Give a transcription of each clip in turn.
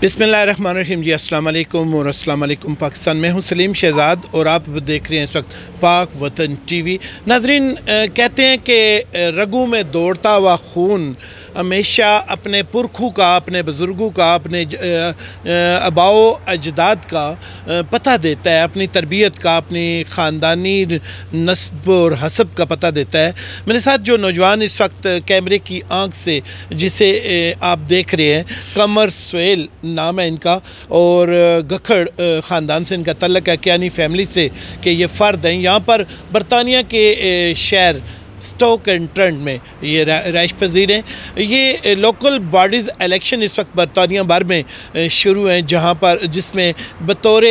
बिस्मिल्लाहिर्रहमानिर्रहीम जी, अस्सलाम वालेकुम और अस्सलाम वालेकुम पाकिस्तान। मैं हूं सलीम शहजाद और आप देख रहे हैं इस वक्त पाक वतन टीवी। नाजरीन, कहते हैं कि रगों में दौड़ता हुआ खून हमेशा अपने पुरखों का, अपने बुज़ुर्गों का, अपने आबाओ अजदाद का पता देता है, अपनी तरबियत का, अपनी ख़ानदानी नस्ब और हसब का पता देता है। मेरे साथ जो नौजवान इस वक्त कैमरे की आंख से जिसे आप देख रहे हैं, कमर सुहेल नाम है इनका और गखड़ ख़ानदान से इनका तल्लक है, कियानी फैमिली से कि ये फ़र्द हैं। यहाँ पर बरतानिया के शहर स्टोक एंड ट्रेंट में ये रहाइश पजीर हैं। ये लोकल बॉडीज़ इलेक्शन इस वक्त बरतानिया भर में शुरू हैं, जहाँ पर जिसमें बतौर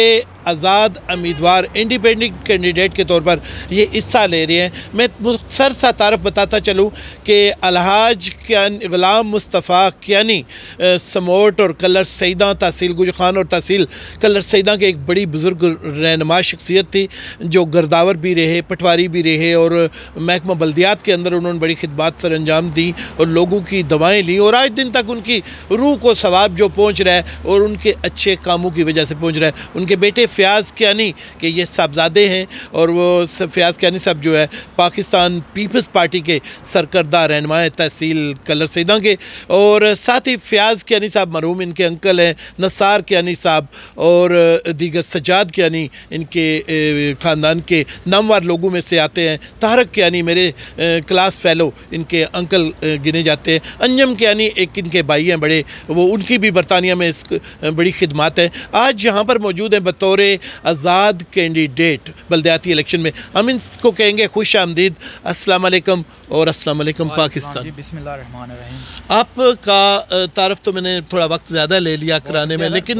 आज़ाद उम्मीदवार इंडिपेंडेंट कैंडिडेट के तौर पर ये हिस्सा ले रहे हैं। मैं मुख्तसर सा तारफ़ बताता चलूँ कि अलहाज ग़ुलाम मुस्तफ़ा कियानी समोट और कलर सईदा तहसील गुज खान और तहसील कलर सईदा के एक बड़ी बुज़ुर्ग रहनुमा शख्सियत थी, जो गर्दावर भी रहे, पटवारी भी रहे और महकमा बल्दियात के अंदर उन्होंने बड़ी खिदमत सर अंजाम दी और लोगों की दवाएँ ली और आज दिन तक उनकी रूह को सवाब जो पहुँच रहा है और उनके अच्छे कामों की वजह से पहुँच रहा है। उनके बेटे फ़याज़ कियानी के ये साहबजादे हैं और वो फ़याज़ कियानी साहब जो है पाकिस्तान पीपल्स पार्टी के सरकर्दा रहनुमा तहसील कलर सईदा के, और साथ ही फ़याज़ कियानी साहब मरहूम इनके अंकल हैं, नसार कियानी साहब और दीगर सज्जाद कियानी इनके ख़ानदान के नामवर लोगों में से आते हैं। तारक कियानी मेरे क्लास फ़ेलो इनके अंकल गिने जाते हैं। अंजम कियानी एक इनके भाई हैं बड़े, वो उनकी भी बरतानिया में इस बड़ी खिदमत है। आज यहाँ पर मौजूद हैं बतौर आज़ाद कैंडिडेट बल्दियाती इलेक्शन में। हम इनको कहेंगे खुश आमदीद, अस्सलाम वालेकुम और अस्सलाम वालेकुम पाकिस्तान। बिस्मिल्लाहिर्रहमानिर्रहीम। आपका तारफ़ तो मैंने थोड़ा वक्त ज़्यादा ले लिया कराने में, लेकिन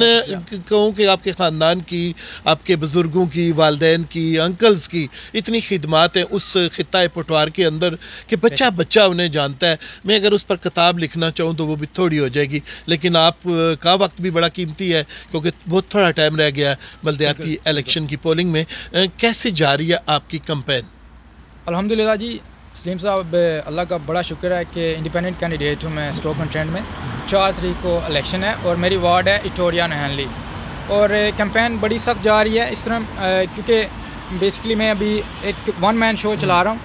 कहूँ कि आपके ख़ानदान की, आपके बुज़ुर्गों की, वालदैन की, अंकल्स की इतनी खिदमत है उस ख़ित्ता पटवार के अंदर कि बच्चा बच्चा उन्हें जानता है। मैं अगर उस पर किताब लिखना चाहूँ तो वो भी थोड़ी हो जाएगी, लेकिन आप का वक्त भी बड़ा कीमती है क्योंकि बहुत थोड़ा टाइम रह गया है बल्दियाती इलेक्शन की पोलिंग में। कैसे जा रही है आपकी कैंपेन? अल्हम्दुलिल्लाह जी सलीम साहब, अल्लाह का बड़ा शुक्र है कि इंडिपेंडेंट कैंडिडेट हूँ मैं स्टोक एंड ट्रेंट में। 4 तारीख को इलेक्शन है और मेरी वार्ड है इटोरिया नहनली और कैंपेन बड़ी सख्त जा रही है इस तरह, क्योंकि बेसिकली मैं अभी एक वन मैन शो चला रहा हूँ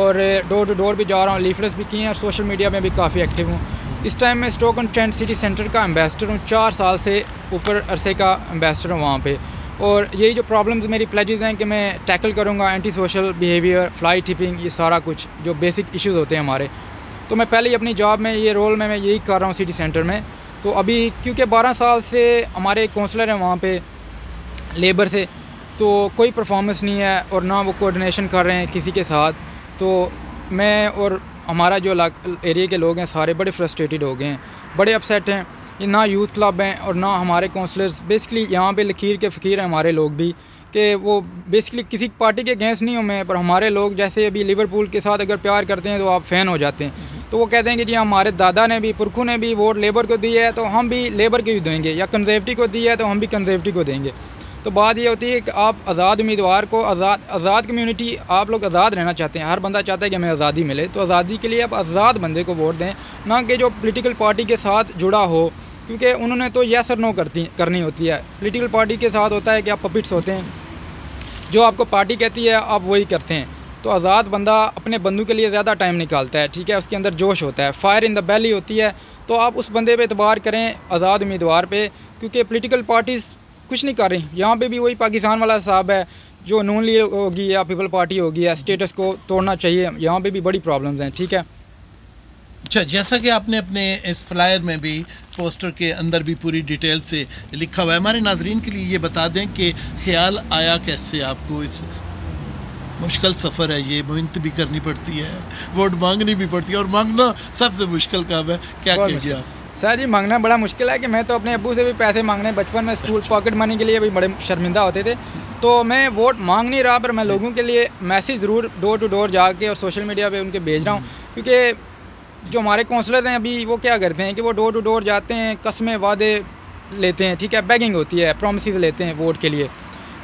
और डोर टू डोर भी जा रहा हूँ, लीफलेट्स भी किए हैं और सोशल मीडिया में भी काफ़ी एक्टिव हूँ। इस टाइम मैं Stoke on Trent city centre का एम्बेसडर हूँ, 4 साल से ऊपर अरसे का एम्बेसडर हूँ वहाँ पे। और यही जो प्रॉब्लम्स मेरी प्लेजेस हैं कि मैं टैकल करूँगा anti social behaviour, fly tipping, ये सारा कुछ जो बेसिक इश्यूज़ होते हैं हमारे। तो मैं पहले ही अपनी जॉब में ये रोल में मैं यही कर रहा हूँ सिटी सेंटर में। तो अभी क्योंकि 12 साल से हमारे काउंसलर हैं वहाँ पे लेबर से, तो कोई परफॉर्मेंस नहीं है और ना वो कोऑर्डिनेशन कर रहे हैं किसी के साथ। तो मैं और हमारा जो एरिया के लोग हैं सारे बड़े फ्रस्ट्रेटेड हो गए हैं, बड़े अपसेट हैं। ये ना यूथ क्लब हैं और ना हमारे काउंसलर्स, बेसिकली यहाँ पे लकीर के फ़कीर हैं हमारे लोग भी, कि वो बेसिकली किसी पार्टी के अगेंस्ट नहीं हूँ मैं, पर हमारे लोग जैसे अभी लिवरपूल के साथ अगर प्यार करते हैं तो आप फ़ैन हो जाते हैं। तो वो कहते हैं कि जी हमारे दादा ने भी, पुरखों ने भी वोट लेबर को दी है तो हम भी लेबर को ही देंगे, या कंजर्वेटिव को दी है तो हम भी कंजर्वेटिव को देंगे। तो बात ये होती है कि आप आज़ाद उम्मीदवार को, आज़ाद कम्युनिटी, आप लोग आज़ाद रहना चाहते हैं, हर बंदा चाहता है कि हमें आज़ादी मिले, तो आज़ादी के लिए आप आज़ाद बंदे को वोट दें, ना कि जो पॉलिटिकल पार्टी के साथ जुड़ा हो, क्योंकि उन्होंने तो यस और नो करनी होती है। पॉलिटिकल पार्टी के साथ होता है कि आप पपिट्स होते हैं, जो आपको पार्टी कहती है आप वही करते हैं। तो आज़ाद बंदा अपने बंदू के लिए ज़्यादा टाइम निकालता है, ठीक है, उसके अंदर जोश होता है, फायर इन द बैली होती है। तो आप उस बंदे पे एतबार करें, आज़ाद उम्मीदवार पे, क्योंकि पॉलिटिकल पार्टीज़ कुछ नहीं कर रही। यहाँ पे भी वही पाकिस्तान वाला हिसाब है, जो नून लीग होगी या पीपल पार्टी होगी या स्टेटस को तोड़ना चाहिए, यहाँ पे भी बड़ी प्रॉब्लम्स हैं, ठीक है। अच्छा, जैसा कि आपने अपने इस फ्लायर में भी, पोस्टर के अंदर भी पूरी डिटेल से लिखा हुआ है, हमारे नाजरीन के लिए ये बता दें कि ख्याल आया कैसे आपको? इस मुश्किल सफ़र है ये, मेहनत भी करनी पड़ती है, वोट मांगनी भी पड़ती है और मांगना सबसे मुश्किल काम है, क्या कीजिए आप? सर जी, मांगना बड़ा मुश्किल है कि मैं तो अपने अब्बू से भी पैसे मांगने बचपन में स्कूल पॉकेट मनी के लिए भी बड़े शर्मिंदा होते थे। तो मैं वोट मांग नहीं रहा, पर मैं लोगों के लिए मैसेज ज़रूर डोर टू डोर जाके और सोशल मीडिया पे उनके भेज रहा हूँ। क्योंकि जो हमारे काउंसलर हैं अभी, वो क्या करते हैं कि वो डोर टू डोर जाते हैं, कस्में वादे लेते हैं, ठीक है, बेगिंग होती है, प्रोमिस लेते हैं वोट के लिए।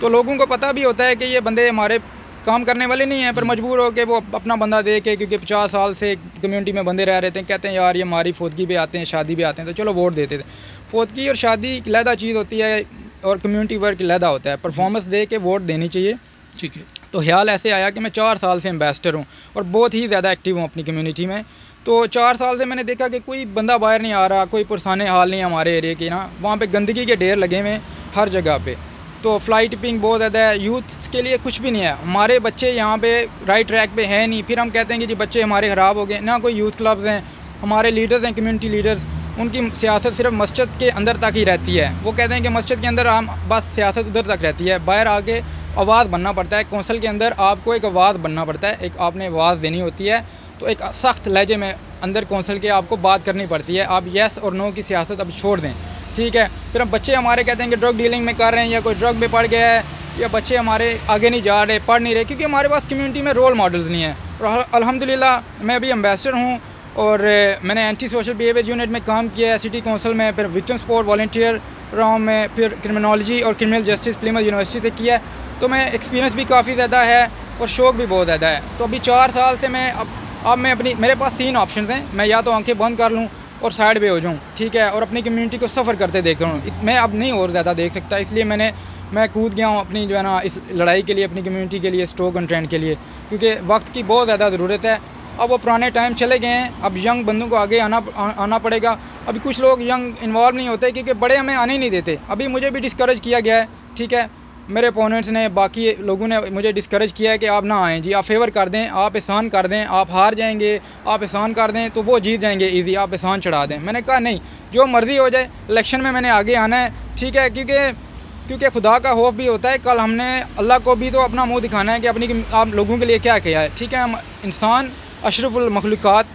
तो लोगों को पता भी होता है कि ये बंदे हमारे काम करने वाले नहीं हैं, पर मजबूर हो के वो अपना बंदा दे के, क्योंकि 50 साल से कम्युनिटी में बंदे रह रहे थे, कहते हैं यार ये हमारी फौदगी भी आते हैं, शादी भी आते हैं, तो चलो वोट देते थे। फोतगी और शादी एक अलहदा चीज़ होती है और कम्युनिटी वर्क अलहदा होता है। परफॉर्मेंस दे के वोट देनी चाहिए। ठीक है। तो ख्याल ऐसे आया कि मैं 4 साल से एम्बेसडर हूँ और बहुत ही ज़्यादा एक्टिव हूँ अपनी कम्युनिटी में। तो 4 साल से मैंने देखा कि कोई बंदा बाहर नहीं आ रहा, कोई पुरसाने हाल नहीं है हमारे एरिया की ना। वहाँ पे गंदगी के ढेर लगे हुए हैं हर जगह पे। तो फ्लाई टिपिंग बहुत ज़्यादा है, यूथ के लिए कुछ भी नहीं है। हमारे बच्चे यहाँ पे राइट ट्रैक पे है नहीं, फिर हम कहते हैं कि जी बच्चे हमारे ख़राब हो गए। ना कोई यूथ क्लब्स हैं, हमारे लीडर्स हैं कम्युनिटी लीडर्स, उनकी सियासत सिर्फ मस्जिद के अंदर तक ही रहती है। वो कहते हैं कि मस्जिद के अंदर हम बस सियासत उधर तक रहती है, बाहर आके आवाज़ बनना पड़ता है। कौंसल के अंदर आपको एक आवाज़ बनना पड़ता है, एक आपने आवाज़ देनी होती है। तो एक सख्त लहजे में अंदर कौंसल के आपको बात करनी पड़ती है। आप येस और नो की सियासत अब छोड़ दें, ठीक है। फिर अब बच्चे हमारे कहते हैं कि ड्रग डीलिंग में कर रहे हैं या कोई ड्रग में पड़ गया है या बच्चे हमारे आगे नहीं जा रहे, पढ़ नहीं रहे, क्योंकि हमारे पास कम्युनिटी में रोल मॉडल्स नहीं है। और अल्हम्दुलिल्लाह मैं अभी एम्बेसडर हूँ और मैंने एंटी सोशल बिहेवियर यूनिट में काम किया है सिटी काउंसिल में, फिर विक्टिम सपोर्ट वॉलंटियर रहा हूँ मैं, फिर क्रिमिनोलॉजी और क्रिमिनल जस्टिस प्लिमथ यूनिवर्सिटी से किया है। तो मैं एक्सपीरियंस भी काफ़ी ज़्यादा है और शौक़ भी बहुत ज़्यादा है। तो अभी 4 साल से मैं अब मैं मेरे पास 3 ऑप्शन हैं। मैं या तो आंखें बंद कर लूँ और साइड पे हो जाऊँ, ठीक है, और अपनी कम्युनिटी को सफ़र करते देख रहा हूँ। मैं अब नहीं और ज़्यादा देख सकता, इसलिए मैं कूद गया हूँ अपनी जो है ना इस लड़ाई के लिए, अपनी कम्युनिटी के लिए, स्टोक ऑन ट्रेंड के लिए, क्योंकि वक्त की बहुत ज़्यादा ज़रूरत है। अब वो पुराने टाइम चले गए हैं, अब यंग बंदों को आगे आना पड़ेगा। अभी कुछ लोग यंग इन्वॉल्व नहीं होते क्योंकि बड़े हमें आने ही नहीं देते। अभी मुझे भी डिस्करेज किया गया है, ठीक है, मेरे अपोनेंट्स ने, बाकी लोगों ने मुझे डिस्करेज किया है कि आप ना आएँ जी, आप फेवर कर दें, आप एहसान कर दें, आप हार जाएंगे, आप एहसान कर दें तो वो जीत जाएंगे ईजी, आप एहसान चढ़ा दें। मैंने कहा नहीं, जो मर्ज़ी हो जाए, इलेक्शन में मैंने आगे आना है, ठीक है, क्योंकि खुदा का खौफ भी होता है। कल हमने अल्लाह को भी तो अपना मुँह दिखाना है कि अपनी आप लोगों के लिए क्या किया है, ठीक है। हम इंसान अशरफुल मखलूक़ात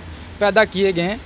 पैदा किए गए हैं,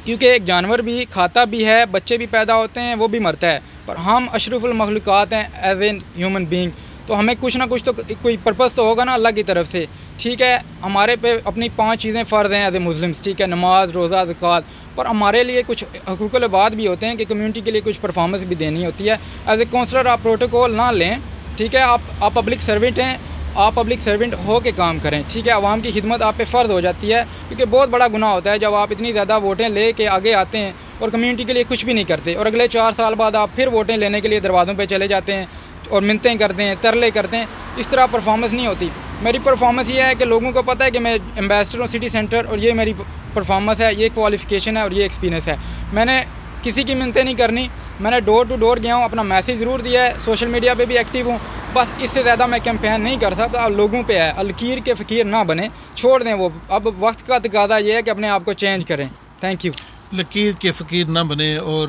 क्योंकि एक जानवर भी खाता भी है, बच्चे भी पैदा होते हैं, वो भी मरता है, पर हम अशरफुल मखलूक़ात हैं एज ए ह्यूमन बीइंग। तो हमें कुछ ना कुछ तो कोई पर्पस तो होगा ना अल्लाह की तरफ से, ठीक है। हमारे पे अपनी 5 चीज़ें फ़र्ज़ हैं एज ए मुस्लिम्स, ठीक है, नमाज, रोज़ा, ज़कात, पर हमारे लिए कुछ हुकूक़ुल इबाद भी होते हैं कि कम्युनिटी के लिए कुछ परफॉर्मेंस भी देनी होती है। एज ए काउंसलर आप प्रोटोकॉल ना लें, ठीक है, आप पब्लिक सर्वेंट हैं, आप पब्लिक सर्वेंट हो के काम करें, ठीक है। आवाम की खिदमत आप पे फ़र्ज़ हो जाती है, क्योंकि बहुत बड़ा गुनाह होता है जब आप इतनी ज़्यादा वोटें ले के आगे आते हैं और कम्युनिटी के लिए कुछ भी नहीं करते, और अगले 4 साल बाद आप फिर वोटें लेने के लिए दरवाज़ों पे चले जाते हैं और मिन्नतें करते हैं, तरले करते हैं। इस तरह परफॉर्मेंस नहीं होती। मेरी परफॉर्मेंस ये है कि लोगों को पता है कि मैं एम्बेसडर हूँ सिटी सेंटर, और ये मेरी परफॉर्मेंस है, ये क्वालिफ़िकेशन है और ये एक्सपीरियंस है। मैंने किसी की मिन्नतें नहीं करनी, मैंने डोर टू डोर गया हूँ, अपना मैसेज ज़रूर दिया है, सोशल मीडिया पे भी एक्टिव हूँ, बस इससे ज़्यादा मैं कैंपेन नहीं कर सकता। अब लोगों पे है, लकीर के फ़कीर ना बने, छोड़ दें वो। अब वक्त का तकाज़ा ये है कि अपने आप को चेंज करें। Thank you. लकीर के फ़कीर ना बने और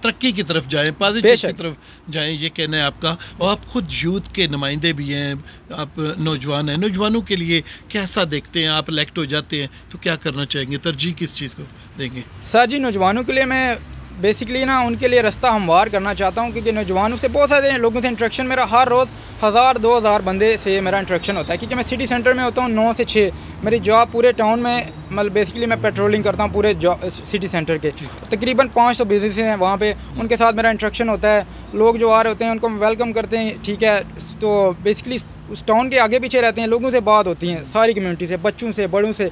तरक्की की तरफ जाएं, पॉजिटिव की तरफ जाएं, ये कहना है आपका। और आप खुद यूथ के नुमाइंदे भी हैं, आप नौजवान हैं, नौजवानों के लिए कैसा देखते हैं? आप इलेक्ट हो जाते हैं तो क्या करना चाहेंगे, तरजीह किस चीज़ को देंगे? सर जी, नौजवानों के लिए मैं बेसिकली ना उनके लिए रास्ता हमवार करना चाहता हूँ, क्योंकि नौजवानों से बहुत सारे लोगों से इंटरेक्शन, मेरा हर रोज़ 1000-2000 बंदे से मेरा इंटरेक्शन होता है, क्योंकि मैं सिटी सेंटर में होता हूँ 9 से 6। मेरी जॉब पूरे टाउन में, मतलब बेसिकली मैं पेट्रोलिंग करता हूँ पूरे सिटी सेंटर के। तकरीबन 500 बिजनेस हैं वहाँ पे, उनके साथ मेरा इंटरेक्शन होता है। लोग जो आ रहे होते हैं उनको वेलकम करते हैं, ठीक है। तो बेसिकली उस टाउन के आगे पीछे रहते हैं, लोगों से बात होती हैं, सारी कम्युनिटी से, बच्चों से, बड़ों से,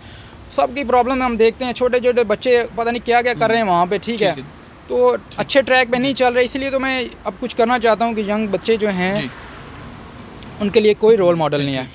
सबकी प्रॉब्लम हम देखते हैं। छोटे छोटे बच्चे पता नहीं क्या क्या कर रहे हैं वहाँ पे, ठीक है। तो अच्छे ट्रैक पे नहीं चल रहे, इसलिए तो मैं अब कुछ करना चाहता हूँ कि यंग बच्चे जो हैं उनके लिए कोई रोल मॉडल नहीं है।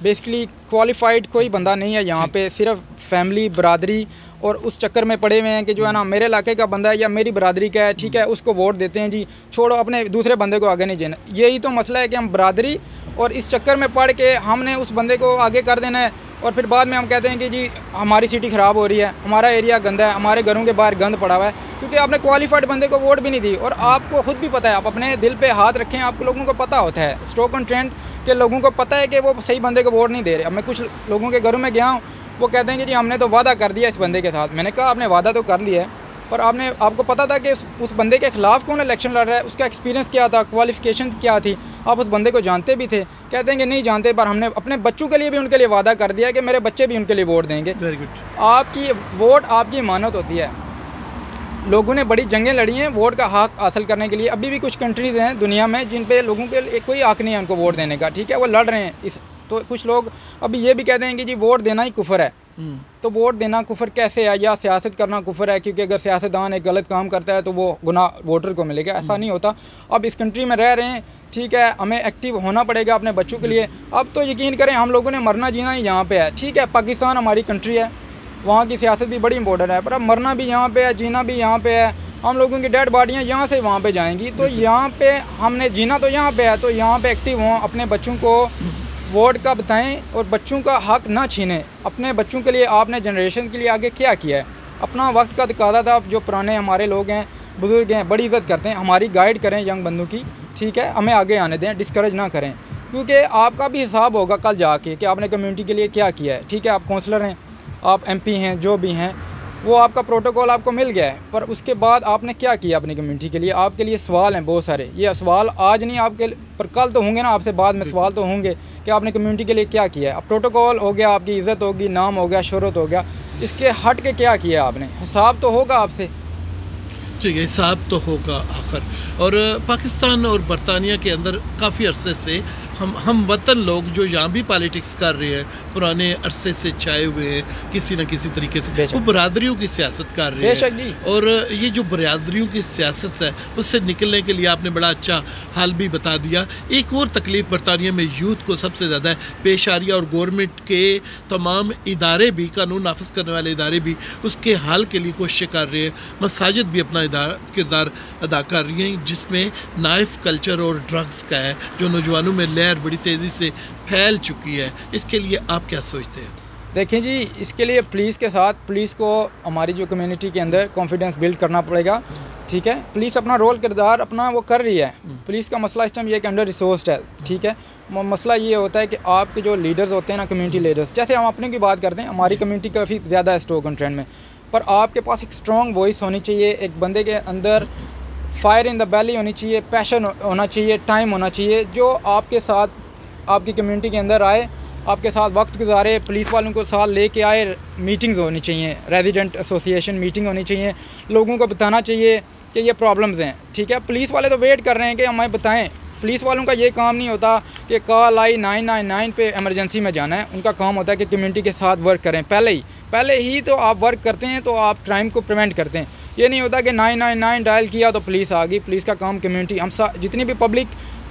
बेसिकली क्वालिफाइड कोई बंदा नहीं है यहाँ पे, सिर्फ फैमिली, बरादरी और उस चक्कर में पड़े हुए हैं कि जो है ना मेरे इलाके का बंदा है या मेरी बरादरी का है, ठीक है, उसको वोट देते हैं जी, छोड़ो, अपने दूसरे बंदे को आगे नहीं देना। यही तो मसला है कि हम बरादरी और इस चक्कर में पड़ के हमने उस बंदे को आगे कर देना है, और फिर बाद में हम कहते हैं कि जी हमारी सिटी ख़राब हो रही है, हमारा एरिया गंदा है, हमारे घरों के बाहर गंद पड़ा हुआ है, क्योंकि आपने क्वालिफाइड बंदे को वोट भी नहीं दी। और आपको खुद भी पता है, आप अपने दिल पे हाथ रखें, आपको लोगों को पता होता है, स्टोक ऑन ट्रेंड के लोगों को पता है कि वो सही बंदे को वोट नहीं दे रहे। अब मैं कुछ लोगों के घरों में गया हूँ, वो कहते हैं कि जी हमने तो वादा कर दिया इस बंदे के साथ। मैंने कहा आपने वादा तो कर लिया है, पर आपको पता था कि उस बंदे के ख़िलाफ़ कौन इलेक्शन लड़ रहा है, उसका एक्सपीरियंस क्या था, क्वालिफ़िकेशन क्या थी, आप उस बंदे को जानते भी थे? कहते हैं कि नहीं जानते, पर हमने अपने बच्चों के लिए भी उनके लिए वादा कर दिया कि मेरे बच्चे भी उनके लिए वोट देंगे। Very good. आपकी वोट आपकी इमानत होती है। लोगों ने बड़ी जंगें लड़ी हैं वोट का हक हासिल करने के लिए। अभी भी कुछ कंट्रीज़ हैं दुनिया में जिन पे लोगों के कोई हक नहीं है उनको वोट देने का, ठीक है, वो लड़ रहे हैं। तो कुछ लोग अभी ये भी कहते हैं कि जी वोट देना ही कुफर है, तो वोट देना कुफर कैसे है या सियासत करना कुफर है, क्योंकि अगर सियासतदान एक गलत काम करता है तो वो गुनाह वोटर को मिलेगा, ऐसा नहीं होता। अब इस कंट्री में रह रहे हैं, ठीक है, हमें एक्टिव होना पड़ेगा अपने बच्चों के लिए। अब तो यकीन करें हम लोगों ने मरना जीना ही यहाँ पे है, ठीक है, पाकिस्तान हमारी कंट्री है, वहाँ की सियासत भी बड़ी इंपॉर्टेंट है, पर अब मरना भी यहाँ पे है, जीना भी यहाँ पे है। हम लोगों की डेड बॉडियाँ यहाँ से वहाँ पे जाएंगी, तो यहाँ पे हमने जीना तो यहाँ पे है, तो यहाँ पे एक्टिव हों, अपने बच्चों को वोट का बताएं और बच्चों का हक ना छीनें। अपने बच्चों के लिए आपने जनरेशन के लिए आगे क्या किया है, अपना वक्त का तकाज़ा था। जो पुराने हमारे लोग हैं, बुज़ुर्ग हैं, बड़ी इज़्ज़त करते हैं, हमारी गाइड करें यंग बंदों की, ठीक है, हमें आगे आने दें, डिस्करेज ना करें, क्योंकि आपका भी हिसाब होगा कल जाके कि आपने कम्युनिटी के लिए क्या किया है। ठीक है, आप काउंसलर हैं, आप MP हैं, जो भी हैं, वो आपका प्रोटोकॉल आपको मिल गया है, पर उसके बाद आपने क्या किया अपनी कम्युनिटी के लिए। आपके लिए सवाल हैं बहुत सारे, ये सवाल आज नहीं आपके, पर कल तो होंगे ना, आपसे बाद में सवाल तो होंगे कि आपने कम्युनिटी के लिए क्या किया है। अब प्रोटोकॉल हो गया, आपकी इज़्ज़त होगी, नाम हो गया, शोहरत हो गया, इसके हट के क्या किया आपने, हिसाब तो होगा आपसे। ठीक है, हिसाब तो होगा आखिर। और पाकिस्तान और बरतानिया के अंदर काफ़ी अरसे से हम वतन लोग जो यहाँ भी पॉलिटिक्स कर रहे हैं, पुराने अरसे से छाए हुए हैं किसी न किसी तरीके से, वो बरादरियों की सियासत कर रहे हैं। और ये जो बरादरियों की सियासत है उससे निकलने के लिए आपने बड़ा अच्छा हाल भी बता दिया। एक और तकलीफ़ बरतानिया में यूथ को सबसे ज़्यादा पेश आ रही है, और गवर्नमेंट के तमाम इदारे भी, कानून नाफिज करने वाले इदारे भी उसके हल के लिए कोशिशें कर रहे हैं। मसाजिद भी अपना किरदार अदा कर रही हैं, जिसमें नाइफ कल्चर और ड्रग्स का है जो नौजवानों में लहर बड़ी तेज़ी से फैल चुकी है। इसके लिए आप क्या सोचते हैं? देखें जी, इसके लिए पुलिस के साथ, पुलिस को हमारी जो कम्युनिटी के अंदर कॉन्फिडेंस बिल्ड करना पड़ेगा। ठीक है, पुलिस अपना रोल किरदार अपना वो कर रही है। पुलिस का मसला इस टाइम ये है कि अंडर रिसोर्स्ड है। ठीक है, मसला ये होता है कि आपके जो लीडर्स होते हैं ना, कम्युनिटी लीडर्स, जैसे हम अपने की बात करते हैं, हमारी कम्युनिटी काफ़ी ज़्यादा है स्टोक ऑन ट्रेंड में, पर आपके पास एक स्ट्रॉन्ग वॉइस होनी चाहिए, एक बंदे के अंदर फायर इन द बैली होनी चाहिए, पैशन होना चाहिए, टाइम होना चाहिए, जो आपके साथ आपकी कम्युनिटी के अंदर आए, आपके साथ वक्त गुजारे, पुलिस वालों को साथ लेके आए। मीटिंग्स होनी चाहिए, रेजिडेंट एसोसिएशन मीटिंग होनी चाहिए, लोगों को बताना चाहिए कि ये प्रॉब्लम्स हैं। ठीक है, पुलिस वाले तो वेट कर रहे हैं कि हमें बताएं। पुलिस वालों का ये काम नहीं होता कि कॉल आई 999 पे इमरजेंसी में जाना है, उनका काम होता है कि कम्युनिटी के साथ वर्क करें। पहले ही तो आप वर्क करते हैं तो आप क्राइम को प्रिवेंट करते हैं। ये नहीं होता कि 999 डायल किया तो पुलिस आ गई। पुलिस का काम कम्युनिटी, हम जितनी भी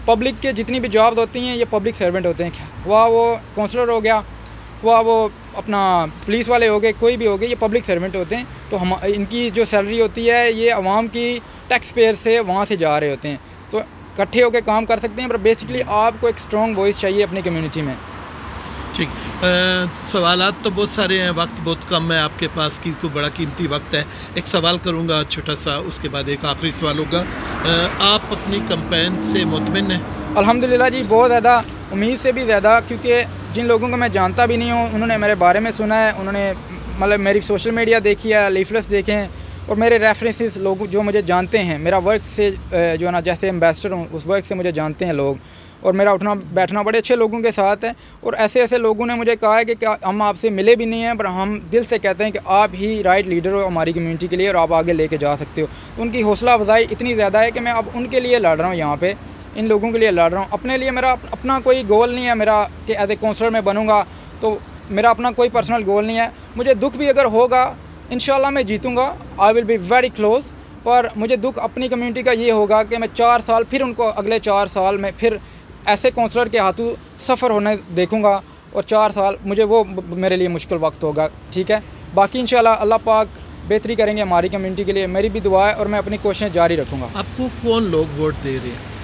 पब्लिक के जितनी भी जॉब्स होती हैं, ये पब्लिक सर्वेंट होते हैं, वह वो काउंसलर हो गया, वह वो अपना पुलिस वाले हो गए, कोई भी हो गए, ये पब्लिक सर्वेंट होते हैं। तो हम इनकी जो सैलरी होती है ये आवाम की टैक्स पेयर से वहाँ से जा रहे होते हैं, तो इकट्ठे होकर काम कर सकते हैं। पर बेसिकली आपको एक स्ट्रॉन्ग वॉइस चाहिए अपनी कम्युनिटी में। ठीक, सवालात तो बहुत सारे हैं, वक्त बहुत कम है आपके पास, क्योंकि बड़ा कीमती वक्त है। एक सवाल करूंगा छोटा सा, उसके बाद एक आखिरी सवाल होगा। आप अपनी कैंपेन से मुतमिन हैं? अल्हम्दुलिल्लाह जी, बहुत ज़्यादा, उम्मीद से भी ज़्यादा, क्योंकि जिन लोगों को मैं जानता भी नहीं हूँ, उन्होंने मेरे बारे में सुना है, उन्होंने मतलब मेरी सोशल मीडिया देखी है, लीफलेट्स देखे हैं, और मेरे रेफरेंसेस, लोग जो मुझे जानते हैं, मेरा वर्क से जो है ना, जैसे एम्बेसडर हूँ, उस वर्क से मुझे जानते हैं लोग, और मेरा उठना बैठना बड़े अच्छे लोगों के साथ है। और ऐसे लोगों ने मुझे कहा है कि क्या हम आपसे मिले भी नहीं हैं, पर हम दिल से कहते हैं कि आप ही राइट लीडर हो हमारी कम्युनिटी के लिए, और आप आगे लेके जा सकते हो। उनकी हौसला अफजाई इतनी ज़्यादा है कि मैं अब उनके लिए लड़ रहा हूँ, यहाँ पे इन लोगों के लिए लड़ रहा हूँ। अपने लिए मेरा अपना कोई गोल नहीं है मेरा कि एज ए काउंसलर मैं बनूँगा, तो मेरा अपना कोई पर्सनल गोल नहीं है। मुझे दुख भी अगर होगा, इंशाल्लाह मैं जीतूँगा, I will be very close, पर मुझे दुख अपनी कम्युनिटी का ये होगा कि मैं 4 साल फिर उनको, अगले 4 साल में फिर ऐसे काउंसलर के हाथों सफ़र होने देखूंगा, और 4 साल मुझे वो मेरे लिए मुश्किल वक्त होगा। ठीक है, बाकी इंशाल्लाह अल्लाह पाक बेहतरी करेंगे हमारी कम्युनिटी के लिए, मेरी भी दुआ है, और मैं अपनी कोशिशें जारी रखूँगा। आपको कौन लोग वोट दे रहे हैं?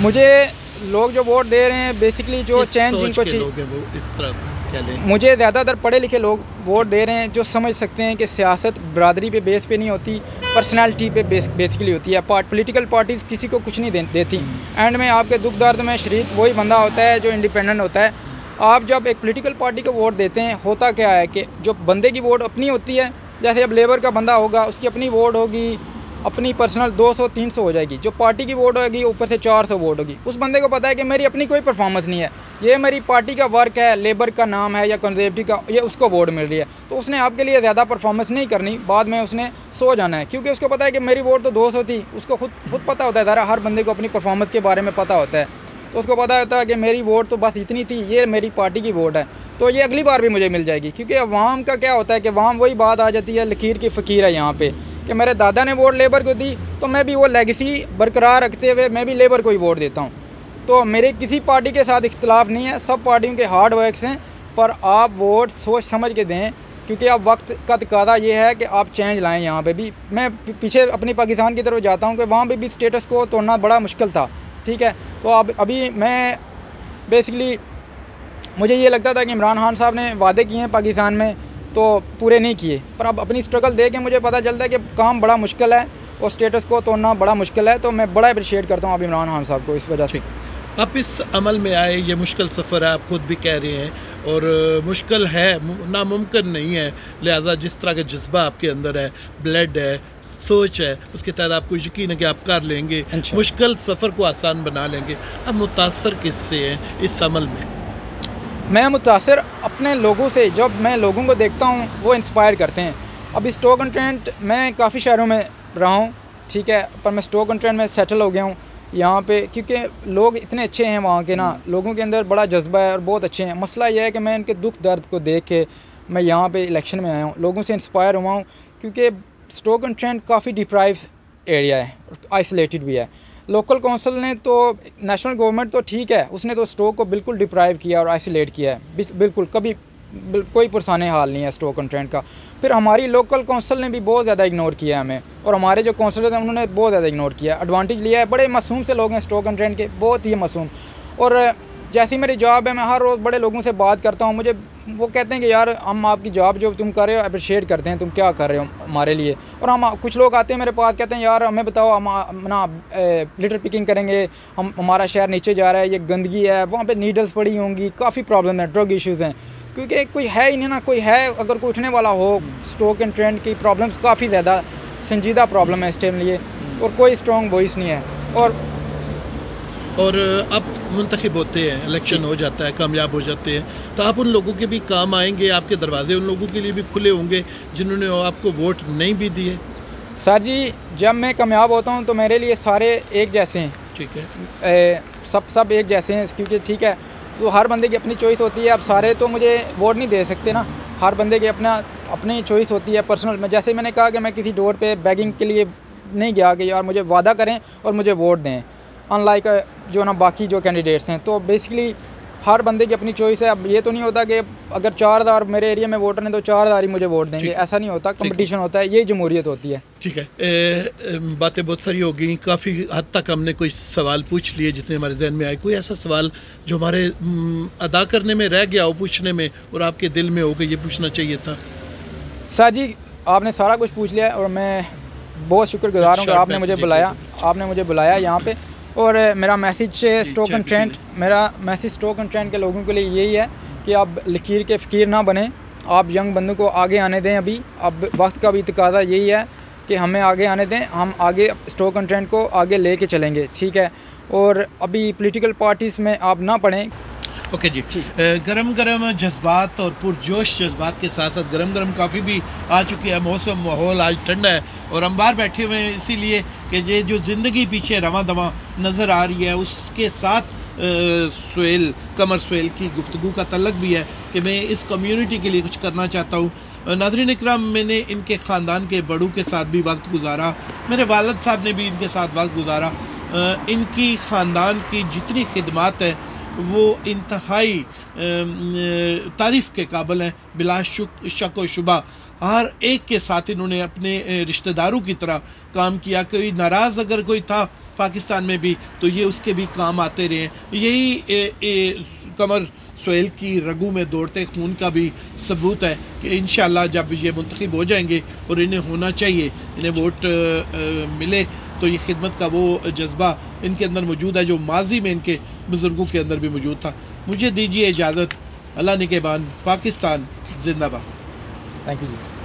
मुझे लोग जो वोट दे रहे हैं, बेसिकली जो चेंज जिनको चाहिए, वो इस तरह से क्या लें? मुझे ज़्यादातर पढ़े लिखे लोग वोट दे रहे हैं, जो समझ सकते हैं कि सियासत बरादरी पे बेस पे नहीं होती, पर्सनालिटी पे बेसिकली होती है। पॉलिटिकल पार्टीज़ किसी को कुछ नहीं देती। एंड में आपके दुख दर्द में शरीक वही बंदा होता है जो इंडिपेंडेंट होता है। आप जब एक पॉलिटिकल पार्टी को वोट देते हैं, होता क्या है कि जो बंदे की वोट अपनी होती है, जैसे अब लेबर का बंदा होगा, उसकी अपनी वोट होगी, अपनी पर्सनल 200-300 हो जाएगी। जो पार्टी की वोट होगी ऊपर से 400 वोट होगी। उस बंदे को पता है कि मेरी अपनी कोई परफॉर्मेंस नहीं है, ये मेरी पार्टी का वर्क है, लेबर का नाम है या कंजर्वेटिव का, ये उसको वोट मिल रही है, तो उसने आपके लिए ज़्यादा परफॉर्मेंस नहीं करनी, बाद में उसने सो जाना है, क्योंकि उसको पता है कि मेरी वोट तो 200 थी। उसको खुद पता होता है, ज़रा हर बंदे को अपनी परफॉर्मेंस के बारे में पता होता है। तो उसको पता होता है कि मेरी वोट तो बस इतनी थी, ये मेरी पार्टी की वोट है, तो ये अगली बार भी मुझे मिल जाएगी। क्योंकि अवाम का क्या होता है कि अवाम वही बात आ जाती है, लकीर की फ़कीर है यहाँ पे, कि मेरे दादा ने वोट लेबर को दी तो मैं भी वो लेगेसी बरकरार रखते हुए मैं भी लेबर को ही वोट देता हूँ। तो मेरे किसी पार्टी के साथ इख्तलाफ नहीं है, सब पार्टियों के हार्ड वर्क्स हैं, पर आप वोट सोच समझ के दें, क्योंकि अब वक्त का तकादा ये है कि आप चेंज लाएं। यहाँ पे भी मैं पीछे अपनी पाकिस्तान की तरफ जाता हूँ कि वहाँ पे भी स्टेटस को तोड़ना बड़ा मुश्किल था, ठीक है। तो अब अभी मैं बेसिकली मुझे ये लगता था कि इमरान खान साहब ने वादे किए हैं पाकिस्तान में तो पूरे नहीं किए, पर अब अपनी स्ट्रगल दे के मुझे पता चलता है कि काम बड़ा मुश्किल है और स्टेटस को तोड़ना बड़ा मुश्किल है। तो मैं बड़ा अप्रिशिएट करता हूँ अब इमरान खान साहब को इस वजह से। आप इस अमल में आए, ये मुश्किल सफ़र है, आप खुद भी कह रहे हैं, और मुश्किल है, नामुमकिन नहीं है। लिहाजा जिस तरह का जज्बा आपके अंदर है, ब्लड है, सोच है, उसके तहत आपको यकीन है कि आप कर लेंगे, मुश्किल सफ़र को आसान बना लेंगे। अब मुतासर किससे हैं इस अमल में? मैं मुतासर अपने लोगों से, जब मैं लोगों को देखता हूँ वो इंस्पायर करते हैं। अभी स्टोक ऑन ट्रेंट मैं काफ़ी शहरों में रहा हूँ, ठीक है, पर मैं स्टोक ऑन ट्रेंट में सेटल हो गया हूँ यहाँ पे, क्योंकि लोग इतने अच्छे हैं वहाँ के ना, लोगों के अंदर बड़ा जज्बा है और बहुत अच्छे हैं। मसला यह है कि मैं इनके दुख दर्द को देख के मैं यहाँ पे इलेक्शन में आया हूँ, लोगों से इंस्पायर हुआ हूँ, क्योंकि स्टोक ऑन ट्रेंट काफ़ी डिप्राइव एरिया है, आइसोलेटेड भी है। लोकल काउंसिल ने तो, नेशनल गवर्नमेंट तो ठीक है, उसने तो स्टोक को बिल्कुल डिप्राइव किया और आइसोलेट किया है, बिल्कुल कभी कोई पुरसाने हाल नहीं है स्टोक ऑन ट्रेंट का। फिर हमारी लोकल काउंसिल ने भी बहुत ज़्यादा इग्नोर किया है हमें, और हमारे जो काउंसलर हैं उन्होंने बहुत ज़्यादा इग्नोर किया, एडवांटेज लिया है। बड़े मासूम से लोग हैं स्टोक ऑन ट्रेंट के, बहुत ही मासूम। और जैसी मेरी जॉब है, मैं हर रोज़ बड़े लोगों से बात करता हूँ, मुझे वो कहते हैं कि यार हम आपकी जॉब जो तुम कर रहे हो अप्रिशिएट करते हैं, तुम क्या कर रहे हो हमारे लिए। और हम कुछ लोग आते हैं मेरे पास, कहते हैं यार हमें बताओ, हम ना लिटर पिकिंग करेंगे, हमारा शहर नीचे जा रहा है, ये गंदगी है, वहाँ पे नीडल्स पड़ी होंगी, काफ़ी प्रॉब्लम है, ड्रग इश्यूज़ हैं, क्योंकि कोई है ही नहीं ना, कोई है अगर कोई उठने वाला हो। स्टोक एंड ट्रेंड की प्रॉब्लम्स काफ़ी ज़्यादा संजीदा प्रॉब्लम है इस टाइम लिए, और कोई स्ट्रॉन्ग वॉइस नहीं है। और अब मुंतखब होते हैं, इलेक्शन हो जाता है, कामयाब हो जाते हैं, तो आप उन लोगों के भी काम आएंगे, आपके दरवाजे उन लोगों के लिए भी खुले होंगे जिन्होंने आपको वोट नहीं भी दिए। सर जी, जब मैं कामयाब होता हूँ तो मेरे लिए सारे एक जैसे हैं, ठीक है, सब एक जैसे हैं, क्योंकि ठीक है, तो हर बंदे की अपनी चॉइस होती है। अब सारे तो मुझे वोट नहीं दे सकते ना, हर बंदे की अपनी चॉइस होती है पर्सनल। में जैसे मैंने कहा कि मैं किसी डोर पे बेगिंग के लिए नहीं गया कि यार मुझे वादा करें और मुझे वोट दें, अनलाइक जो ना बाकी जो कैंडिडेट्स हैं। तो बेसिकली हर बंदे की अपनी चॉइस है। अब ये तो नहीं होता कि अगर 4000 मेरे एरिया में वोटर हैं तो 4000 ही मुझे वोट देंगे, ऐसा नहीं होता, कंपटीशन होता है, ये जमहूरियत होती है। ठीक है, बातें बहुत सारी हो गई, काफ़ी हद तक हमने कोई सवाल पूछ लिए जितने हमारे जहन में आए। कोई ऐसा सवाल जो हमारे अदा करने में रह गया हो, पूछने में, और आपके दिल में हो कि ये पूछना चाहिए था? सर जी, आपने सारा कुछ पूछ लिया और मैं बहुत शुक्रगुजार हूँ कि आपने मुझे बुलाया यहाँ पे। और मेरा मैसेज स्टोक ऑन ट्रेंट के लोगों के लिए यही है कि आप लकीर के फ़कीर ना बने, आप यंग बंदों को आगे आने दें। अभी अब वक्त का भी तकादा यही है कि हमें आगे आने दें, हम आगे स्टोक ऑन ट्रेंट को आगे लेके चलेंगे, ठीक है। और अभी पॉलिटिकल पार्टीज़ में आप ना पढ़ें। ओके जी, गरम गरम जज्बात और पुरजोश जज्बात के साथ साथ गरम गरम काफ़ी भी आ चुकी है, मौसम माहौल आज ठंडा है और हम बाहर बैठे हुए हैं, इसीलिए कि ये जो ज़िंदगी पीछे रवां दवां नज़र आ रही है, उसके साथ कमर सुहेल की गुफ्तगू का तल्लक भी है कि मैं इस कम्युनिटी के लिए कुछ करना चाहता हूँ। नाज़रीन इकराम, मैंने इनके ख़ानदान के बड़ों के साथ भी वक्त गुजारा, मेरे वालिद साहब ने भी इनके साथ वक्त गुजारा। इनकी ख़ानदान की जितनी खिदमात है वो इंतहाई तारीफ़ के काबिल हैं, बिला शक व शुबा। हर एक के साथ इन्होंने अपने रिश्तेदारों की तरह काम किया। कोई नाराज़ अगर कोई था पाकिस्तान में भी तो ये उसके भी काम आते रहे। यही कमर सुहेल की रगों में दौड़ते खून का भी सबूत है कि इंशाअल्लाह जब ये मुंतखब हो जाएंगे, और इन्हें होना चाहिए, इन्हें वोट मिले, तो ये खिदमत का वो जज्बा इनके अंदर मौजूद है जो माजी में इनके बुज़ुर्गों के अंदर भी मौजूद था। मुझे दीजिए इजाज़त, अल्लाह निगहबान, पाकिस्तान जिंदाबाद। Thank you ji.